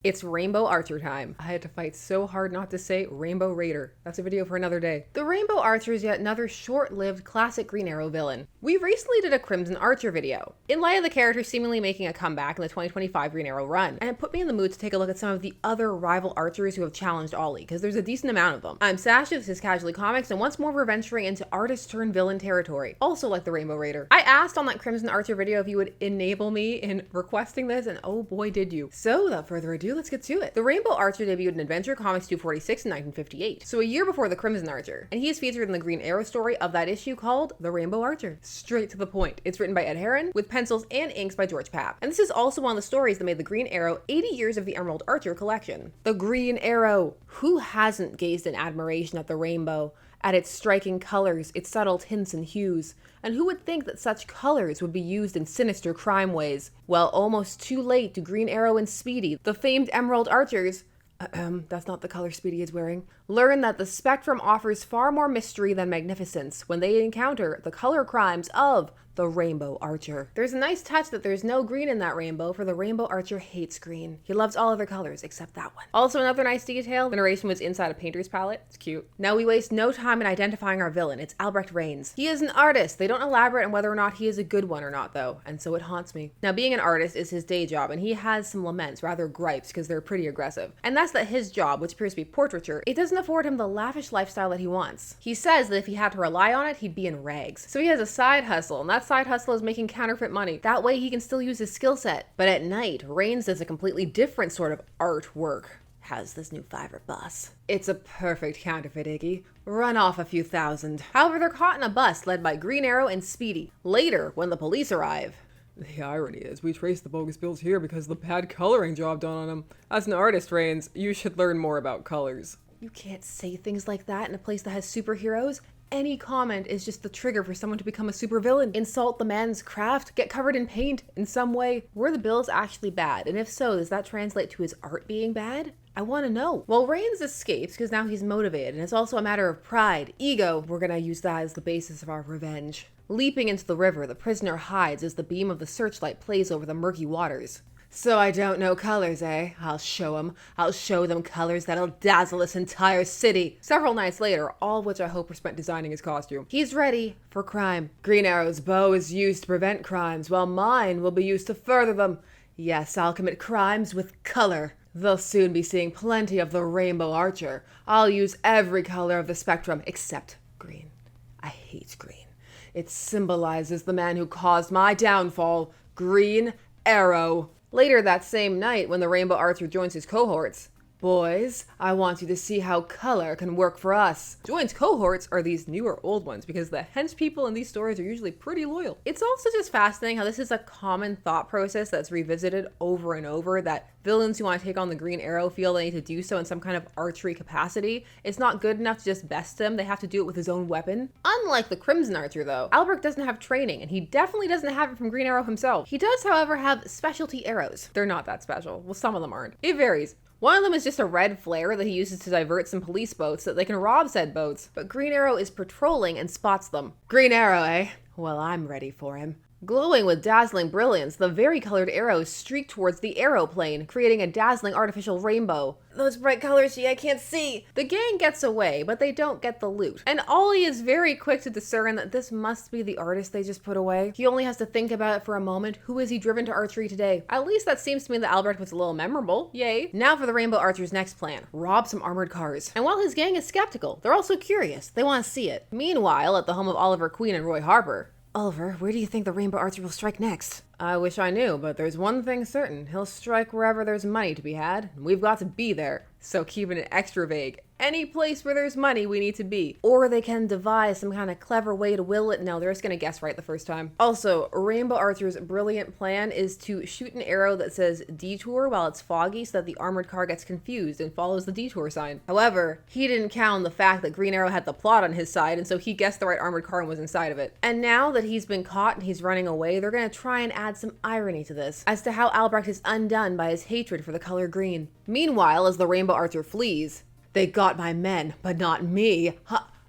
It's Rainbow Archer time. I had to fight so hard not to say Rainbow Raider. That's a video for another day. The Rainbow Archer is yet another short-lived classic Green Arrow villain. We recently did a Crimson Archer video, in light of the character seemingly making a comeback in the 2025 Green Arrow run, and it put me in the mood to take a look at some of the other rival archers who have challenged Ollie, because there's a decent amount of them. I'm Sasha, this is Casually Comics, and once more we're venturing into artist-turned-villain territory, also like the Rainbow Raider. I asked on that Crimson Archer video if you would enable me in requesting this, and oh boy did you. So without further ado, let's get to it. The Rainbow Archer debuted in Adventure Comics 246 in 1958, so a year before the Crimson Archer, and he is featured in the Green Arrow story of that issue called The Rainbow Archer. Straight to the point. It's written by Ed Herron, with pencils and inks by George Papp. And this is also one of the stories that made the Green Arrow 80 Years of the Emerald Archer collection. The Green Arrow! Who hasn't gazed in admiration at the rainbow? At its striking colors, its subtle tints and hues, and who would think that such colors would be used in sinister crime ways? Well, almost too late do Green Arrow and Speedy, the famed Emerald Archers, that's not the color Speedy is wearing, learn that the spectrum offers far more mystery than magnificence when they encounter the color crimes of the Rainbow Archer. There's a nice touch that there's no green in that rainbow, for the Rainbow Archer hates green. He loves all other colors except that one. Also, another nice detail, the narration was inside a painter's palette. It's cute. Now we waste no time in identifying our villain. It's Albrecht Rains. He is an artist. They don't elaborate on whether or not he is a good one or not though, and so it haunts me. Now being an artist is his day job, and he has some laments, rather gripes, because they're pretty aggressive. And that's that his job, which appears to be portraiture, it doesn't afford him the lavish lifestyle that he wants. He says that if he had to rely on it, he'd be in rags. So he has a side hustle, and that side hustle is making counterfeit money. That way he can still use his skill set. But at night, Rains does a completely different sort of artwork. Has this new fiber bus. It's a perfect counterfeit, Iggy. Run off a few thousand. However, they're caught in a bust led by Green Arrow and Speedy. Later, when the police arrive, the irony is, we traced the bogus bills here because of the bad coloring job done on them. As an artist, Rains, you should learn more about colors. You can't say things like that in a place that has superheroes. Any comment is just the trigger for someone to become a supervillain. Insult the man's craft, get covered in paint in some way. Were the bills actually bad? And if so, does that translate to his art being bad? I want to know. Well, Rains escapes because now he's motivated, and it's also a matter of pride, ego. We're gonna use that as the basis of our revenge. Leaping into the river, the prisoner hides as the beam of the searchlight plays over the murky waters. So I don't know colors, eh? I'll show 'em. I'll show them colors that'll dazzle this entire city. Several nights later, all of which I hope were spent designing his costume, he's ready for crime. Green Arrow's bow is used to prevent crimes, while mine will be used to further them. Yes, I'll commit crimes with color. They'll soon be seeing plenty of the Rainbow Archer. I'll use every color of the spectrum except green. I hate green. It symbolizes the man who caused my downfall, Green Arrow. Later that same night, when the Rainbow Archer joins his cohorts, boys, I want you to see how color can work for us. Join's cohorts are these new or old ones, because the hench people in these stories are usually pretty loyal. It's also just fascinating how this is a common thought process that's revisited over and over, that villains who want to take on the Green Arrow feel they need to do so in some kind of archery capacity. It's not good enough to just best him, they have to do it with his own weapon. Unlike the Crimson Archer though, Albrecht doesn't have training, and he definitely doesn't have it from Green Arrow himself. He does, however, have specialty arrows. They're not that special. Well, some of them aren't. It varies. One of them is just a red flare that he uses to divert some police boats so that they can rob said boats, but Green Arrow is patrolling and spots them. Green Arrow, eh? Well, I'm ready for him. Glowing with dazzling brilliance, the varicolored arrows streak towards the aeroplane, creating a dazzling artificial rainbow. Those bright colors, I can't see! The gang gets away, but they don't get the loot. And Ollie is very quick to discern that this must be the artist they just put away. He only has to think about it for a moment. Who is he driven to archery today? At least that seems to mean that Albrecht was a little memorable. Yay. Now for the Rainbow Archer's next plan. Rob some armored cars. And while his gang is skeptical, they're also curious. They want to see it. Meanwhile, at the home of Oliver Queen and Roy Harper, Oliver, where do you think the Rainbow Archer will strike next? I wish I knew, but there's one thing certain. He'll strike wherever there's money to be had, and we've got to be there. So keeping it extra vague. Any place where there's money, we need to be. Or they can devise some kind of clever way to will it. No, they're just gonna guess right the first time. Also, Rainbow Archer's brilliant plan is to shoot an arrow that says detour while it's foggy so that the armored car gets confused and follows the detour sign. However, he didn't count on the fact that Green Arrow had the plot on his side, and so he guessed the right armored car and was inside of it. And now that he's been caught and he's running away, they're gonna try and add some irony to this, as to how Albrecht is undone by his hatred for the color green. Meanwhile, as the Rainbow Archer flees, they got my men, but not me.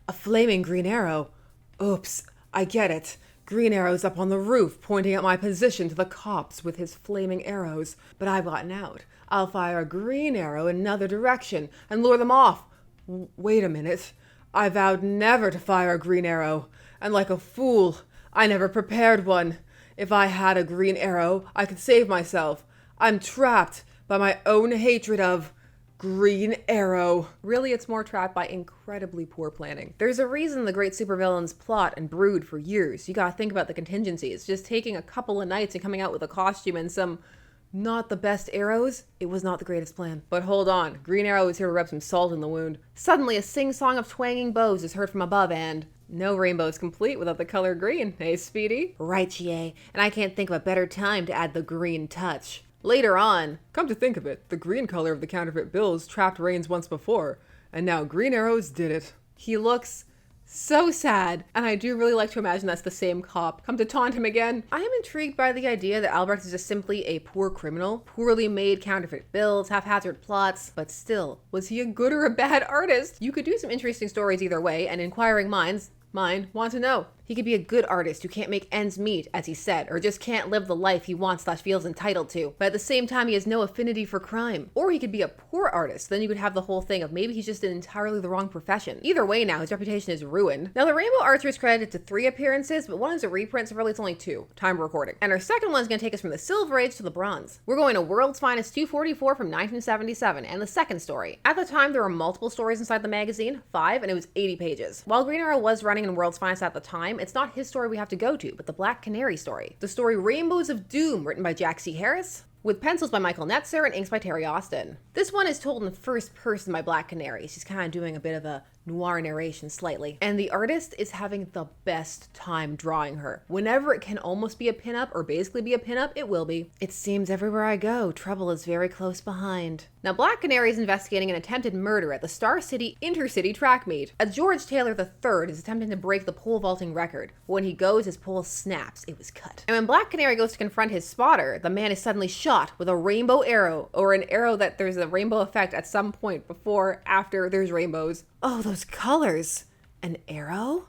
A flaming Green Arrow. Oops, I get it. Green Arrow's up on the roof, pointing at my position to the cops with his flaming arrows. But I've gotten out. I'll fire a green arrow in another direction and lure them off. Wait a minute. I vowed never to fire a green arrow, and like a fool, I never prepared one. If I had a green arrow, I could save myself. I'm trapped by my own hatred of Green Arrow. Really, it's more trapped by incredibly poor planning. There's a reason the great supervillains plot and brood for years. You gotta think about the contingencies. Just taking a couple of nights and coming out with a costume and some not the best arrows, it was not the greatest plan. But hold on, Green Arrow is here to rub some salt in the wound. Suddenly, a sing-song of twanging bows is heard from above, and no rainbow is complete without the color green. Hey, Speedy? Right, GA, and I can't think of a better time to add the green touch. Later on, come to think of it, the green color of the counterfeit bills trapped rains once before, and now Green Arrows did it. He looks so sad, and I do really like to imagine that's the same cop come to taunt him again. I am intrigued by the idea that Albrecht is just simply a poor criminal, poorly made counterfeit bills, haphazard plots, but still, was he a good or a bad artist? You could do some interesting stories either way, and inquiring minds want to know. He could be a good artist who can't make ends meet, as he said, or just can't live the life he wants / feels entitled to, but at the same time he has no affinity for crime. Or he could be a poor artist, then you could have the whole thing of maybe he's just in entirely the wrong profession. Either way now, his reputation is ruined. Now the Rainbow Archer is credited to 3 appearances, but one is a reprint, so really it's only 2. Time recording. And our second one is going to take us from the Silver Age to the Bronze. We're going to World's Finest 244 from 1977, and the second story. At the time, there were multiple stories inside the magazine, 5, and it was 80 pages. While Green Arrow was running in World's Finest at the time, it's not his story we have to go to, but the Black Canary story. The story Rainbows of Doom, written by Jack C. Harris, with pencils by Michael Netzer and inks by Terry Austin. This one is told in first person by Black Canary. She's kind of doing a bit of a noir narration slightly. And the artist is having the best time drawing her. Whenever it can almost be a pinup or basically be a pinup, it will be. It seems everywhere I go, trouble is very close behind. Now, Black Canary is investigating an attempted murder at the Star City Intercity track meet. A George Taylor III is attempting to break the pole vaulting record. When he goes, his pole snaps. It was cut. And when Black Canary goes to confront his spotter, the man is suddenly shot with a rainbow arrow, or an arrow that there's a rainbow effect at some point before, after there's rainbows. Oh, those colors! An arrow?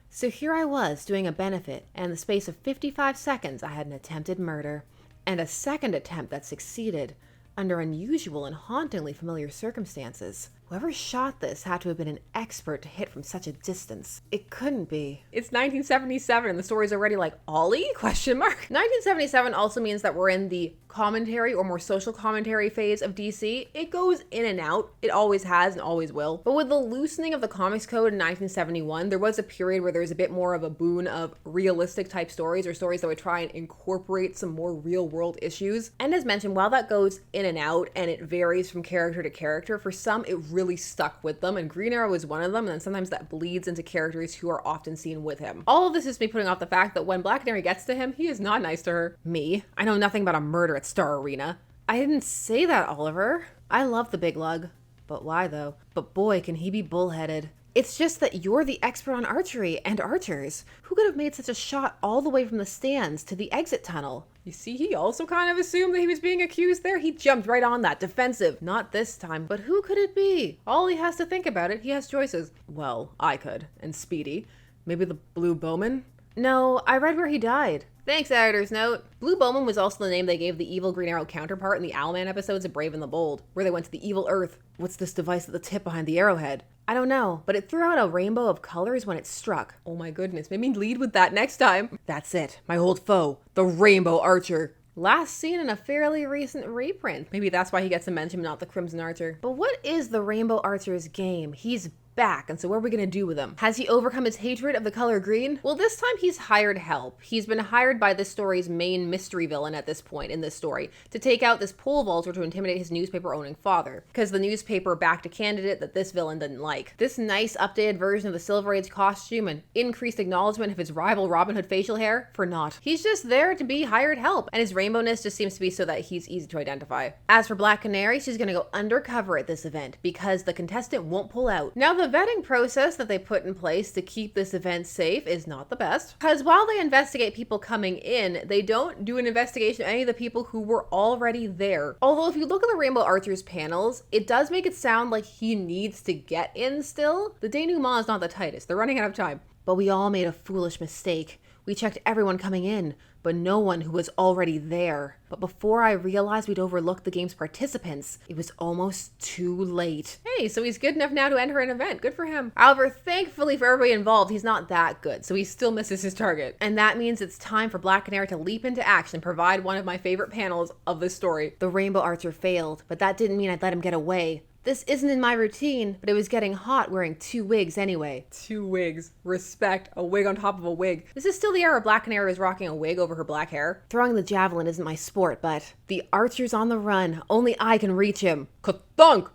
So here I was doing a benefit, and in the space of 55 seconds I had an attempted murder. And a second attempt that succeeded, under unusual and hauntingly familiar circumstances. Whoever shot this had to have been an expert to hit from such a distance. It couldn't be. It's 1977 and the story's already like, Ollie? Question mark. 1977 also means that we're in the commentary or more social commentary phase of DC. It goes in and out. It always has and always will. But with the loosening of the comics code in 1971, there was a period where there was a bit more of a boon of realistic type stories, or stories that would try and incorporate some more real world issues. And as mentioned, while that goes in and out and it varies from character to character, for some it really stuck with them, and Green Arrow is one of them, and then sometimes that bleeds into characters who are often seen with him. All of this is me putting off the fact that when Black Canary gets to him, he is not nice to her. Me? I know nothing about a murder at Star Arena. I didn't say that, Oliver. I love the big lug. But why though? But boy, can he be bullheaded. It's just that you're the expert on archery and archers. Who could have made such a shot all the way from the stands to the exit tunnel? You see, he also kind of assumed that he was being accused there. He jumped right on that, defensive. Not this time, but who could it be? All he has to think about it, he has choices. Well, I could, and Speedy. Maybe the Blue Bowman? No, I read where he died. Thanks, editor's note. Blue Bowman was also the name they gave the evil Green Arrow counterpart in the Owlman episodes of Brave and the Bold, where they went to the evil Earth. What's this device at the tip behind the arrowhead? I don't know, but it threw out a rainbow of colors when it struck. Oh my goodness, maybe lead with that next time. That's it, my old foe, the Rainbow Archer. Last seen in a fairly recent reprint. Maybe that's why he gets a mention, not the Crimson Archer. But what is the Rainbow Archer's game? He's back, and so what are we gonna do with him? Has he overcome his hatred of the color green? Well, this time he's hired help. He's been hired by this story's main mystery villain at this point in this story to take out this pole vaulter to intimidate his newspaper owning father, because the newspaper backed a candidate that this villain didn't like. This nice updated version of the Silver Age costume and increased acknowledgement of his rival Robin Hood facial hair for naught. He's just there to be hired help, and his rainbowness just seems to be so that he's easy to identify. As for Black Canary, she's gonna go undercover at this event because the contestant won't pull out. Now, the vetting process that they put in place to keep this event safe is not the best, because while they investigate people coming in, they don't do an investigation of any of the people who were already there. Although if you look at the Rainbow Archer's panels, it does make it sound like he needs to get in still. The denouement is not the tightest. They're running out of time. But we all made a foolish mistake. We checked everyone coming in, but no one who was already there. But before I realized we'd overlooked the game's participants, it was almost too late. Hey, so he's good enough now to enter an event. Good for him. However, thankfully for everybody involved, he's not that good, so he still misses his target. And that means it's time for Black Canary to leap into action and provide one of my favorite panels of this story. The Rainbow Archer failed, but that didn't mean I'd let him get away. This isn't in my routine, but it was getting hot wearing 2 wigs anyway. 2 wigs. Respect. A wig on top of a wig. This is still the era Black Canary was rocking a wig over her black hair. Throwing the javelin isn't my sport, but the archer's on the run. Only I can reach him. Ka-thunk!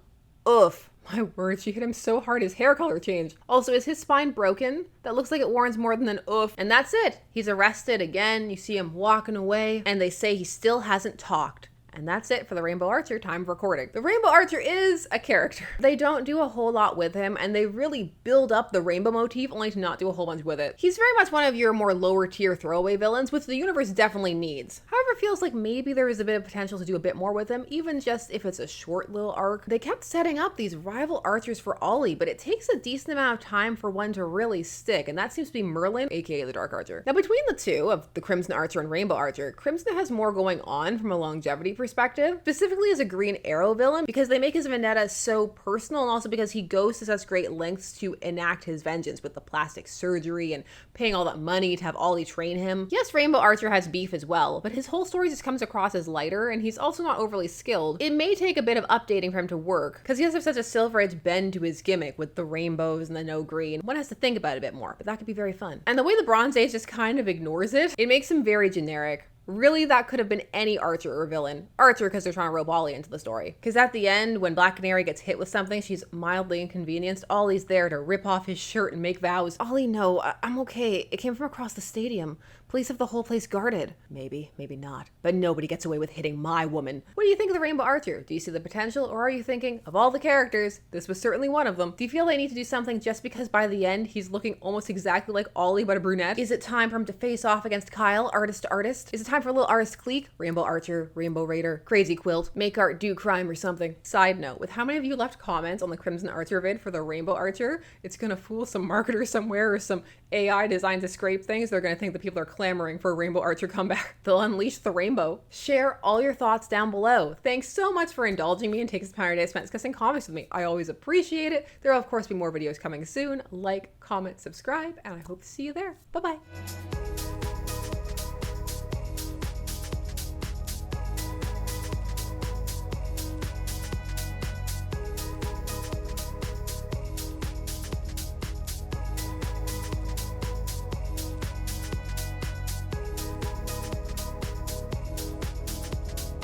Oof. My word, she hit him so hard his hair color changed. Also, is his spine broken? That looks like it warrants more than an oof. And that's it. He's arrested again. You see him walking away, and they say he still hasn't talked. And that's it for the Rainbow Archer. Time of recording. The Rainbow Archer is a character. They don't do a whole lot with him, and they really build up the rainbow motif only to not do a whole bunch with it. He's very much one of your more lower tier throwaway villains, which the universe definitely needs. However, it feels like maybe there is a bit of potential to do a bit more with him, even just if it's a short little arc. They kept setting up these rival archers for Ollie, but it takes a decent amount of time for one to really stick, and that seems to be Merlin, aka the Dark Archer. Now, between the two, of the Crimson Archer and Rainbow Archer, Crimson has more going on from a longevity perspective, specifically as a Green Arrow villain, because they make his vendetta so personal, and also because he goes to such great lengths to enact his vengeance with the plastic surgery and paying all that money to have Ollie train him. Yes, Rainbow Archer has beef as well, but his whole story just comes across as lighter, and he's also not overly skilled. It may take a bit of updating for him to work, because he has such a Silver Edge bend to his gimmick with the rainbows and the no green. One has to think about it a bit more, but that could be very fun. And the way the Bronze Age just kind of ignores it, it makes him very generic. Really, that could have been any archer or villain. Archer, because they're trying to rope Ollie into the story. Because at the end, when Black Canary gets hit with something she's mildly inconvenienced, Ollie's there to rip off his shirt and make vows. Ollie, no, I'm okay. It came from across the stadium. Police have the whole place guarded. Maybe, maybe not. But nobody gets away with hitting my woman. What do you think of the Rainbow Archer? Do you see the potential, or are you thinking, of all the characters, this was certainly one of them? Do you feel they need to do something just because by the end he's looking almost exactly like Ollie but a brunette? Is it time for him to face off against Kyle, artist to artist? Is it time for a little artist clique? Rainbow Archer, Rainbow Raider, Crazy Quilt, make art, do crime or something. Side note, with how many of you left comments on the Crimson Archer vid for the Rainbow Archer, it's gonna fool some marketer somewhere or some AI designed to scrape things. They're gonna think that people are clamoring for a Rainbow Archer comeback. They'll unleash the rainbow. Share all your thoughts down below. Thanks so much for indulging me and taking some time today spent discussing comics with me. I always appreciate it. There will of course be more videos coming soon. Like, comment, subscribe, and I hope to see you there. Bye-bye.